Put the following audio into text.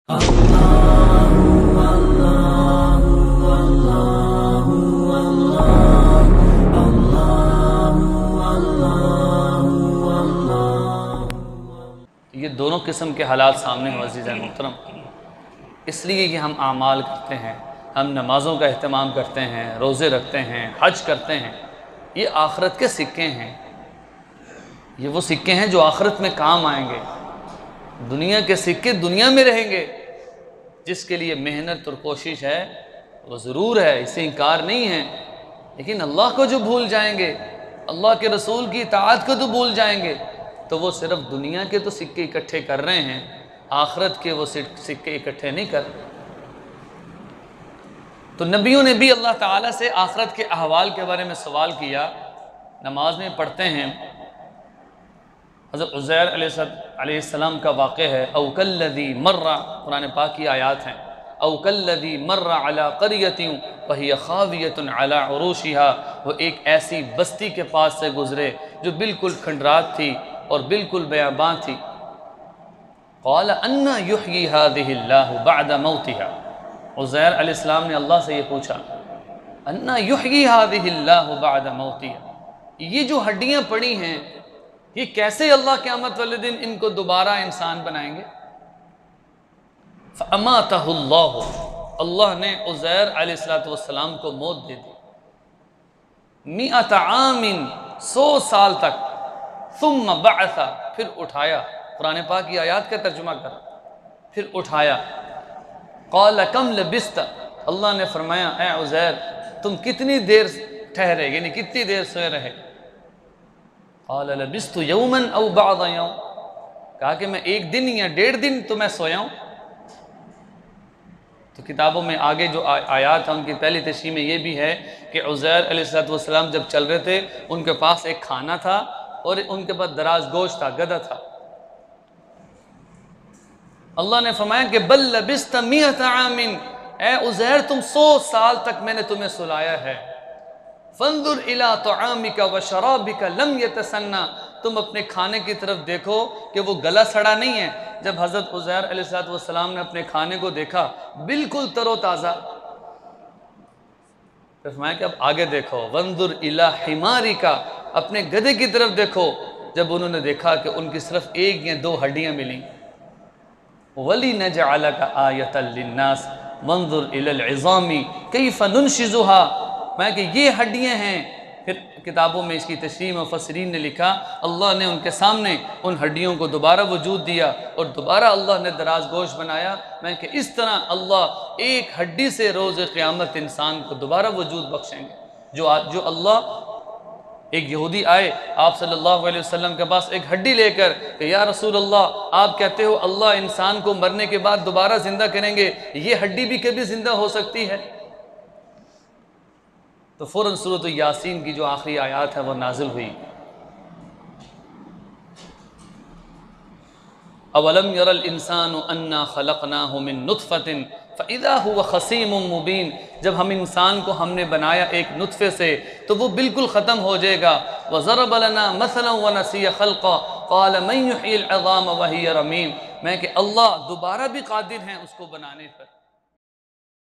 ये दोनों किस्म के हालात सामने हैं अज़ीज़ मोहतरम। इसलिए कि हम आमाल करते हैं, हम नमाज़ों का अहतमाम करते हैं, रोज़े रखते हैं, हज करते हैं। ये आखिरत के सिक्के हैं। ये वो सिक्के हैं जो आखिरत में काम आएंगे। दुनिया के सिक्के दुनिया में रहेंगे। जिसके लिए मेहनत और कोशिश है वो ज़रूर है, इसे इनकार नहीं है। लेकिन अल्लाह को जो भूल जाएंगे, अल्लाह के रसूल की इताअत को तो भूल जाएंगे, तो वो सिर्फ दुनिया के तो सिक्के इकट्ठे कर रहे हैं, आखिरत के वो सिक्के इकट्ठे नहीं कर रहे। तो नबियों ने भी अल्लाह ताला से आखिरत के अहवाल के बारे में सवाल किया। नमाज में पढ़ते हैं, हज़रत उज़ैर अलैहिस्सलाम का वाक़ है। औकल्लज़ी मर्रा, कुरान पाक की आयात हैं। औकल्लज़ी मर्रा अला क़रियतिन वहिय ख़ावियतुन अला उरूशिहा, वो एक ऐसी बस्ती के पास से गुज़रे जो बिल्कुल खंडरात थी और बिल्कुल बयाबां थी। क़ाल अन्ना युह्यी हाज़िहिल्लाहु बअद मौतिहा, उज़ैर अलैहिस्सलाम ने अल्लाह से ये पूछा, अन्ना युह्यी हाज़िहिल्लाहु बअद मौतिहा, ये जो हड्डियाँ पड़ी हैं ये कैसे अल्लाह क़यामत वाले दिन इनको दोबारा इंसान बनाएंगे। फ़अमातहुल्लाहु, अल्लाह ने उज़ैर अलैहिस्सलाम को मौत दे दी। मिअत आमिन, 100 साल तक। सुम्मा बअसा, फिर उठाया। कुरान पाक की आयत का तर्जुमा कर, फिर उठाया। क़ाल कम लबिस्त, अल्लाह ने फरमाया ऐ उज़ैर तुम कितनी देर ठहरे, यानी कितनी देर सोए रहे। क़ाल लबिस्तु यौमन औ बअद यौम, कहा कि मैं एक दिन या 1.5 दिन तो मैं सोया हूँ। तो किताबों में आगे जो आयात है उनकी पहली तशरीह में ये भी है कि उज़ैर अलैहिस्सलाम जब चल रहे थे उनके पास एक खाना था और उनके पास दराज गोश्त था, गधा था। अल्लाह ने फरमाया कि बल लबिस्त मिअत आमिन, ए उज़ैर तुम 100 साल तक मैंने तुम्हें सुलाया है। फंजुर इला तआमिका व शराबिका लम यतसन्ना, तुम अपने खाने की तरफ देखो कि वो गला सड़ा नहीं है। जब हज़रत उज़ैर अलैहिस्सलाम ने अपने खाने को देखा बिल्कुल तरोताज़ा, तो फरमाया कि अब आगे देखो। वंजुर इला हिमारिका, अपने गधे की तरफ देखो। जब उन्होंने देखा कि उनकी सिर्फ 1 या 2 हड्डियाँ मिली। वली नजअलका आयतल लिन्नास वंजुर इलल इज़ामी कैफ़ नुनशिज़ुहा, मैं कि ये हड्डियाँ हैं। फिर किताबों में इसकी तशरीह मुफस्सिरीन ने लिखा अल्लाह ने उनके सामने उन हड्डियों को दोबारा वजूद दिया और दोबारा अल्लाह ने दराज गोश्त बनाया। मैं कि इस तरह अल्लाह एक हड्डी से रोज़ क़यामत इंसान को दोबारा वजूद बख्शेंगे। जो अल्लाह, एक यहूदी आए आप सल्लल्लाहु अलैहि वसल्लम के पास एक हड्डी लेकर कि या रसूल अल्लाह आप कहते हो अल्लाह इंसान को मरने के बाद दोबारा ज़िंदा करेंगे, ये हड्डी भी कभी ज़िंदा हो सकती है? तो फ़ौरन सूरत यासीन की जो आखिरी आयत है वो नाजिल हुई। अवलम यरल इंसानु अन्ना खलक़नाहु मिन नुत्फ़तिन फ़इज़ा हुवा ख़सीमुम मुबीन, जब हम इंसान को हमने बनाया एक नुत्फ़े से तो वो बिल्कुल ख़त्म हो जाएगा। व ज़रब लना मसलन व नसिया ख़ल्क़ा क़ाल मन युह्यिल इज़ाम व हिय रमीम, मैं कि अल्लाह दोबारा भी क़ादिर हैं उसको बनाने पर।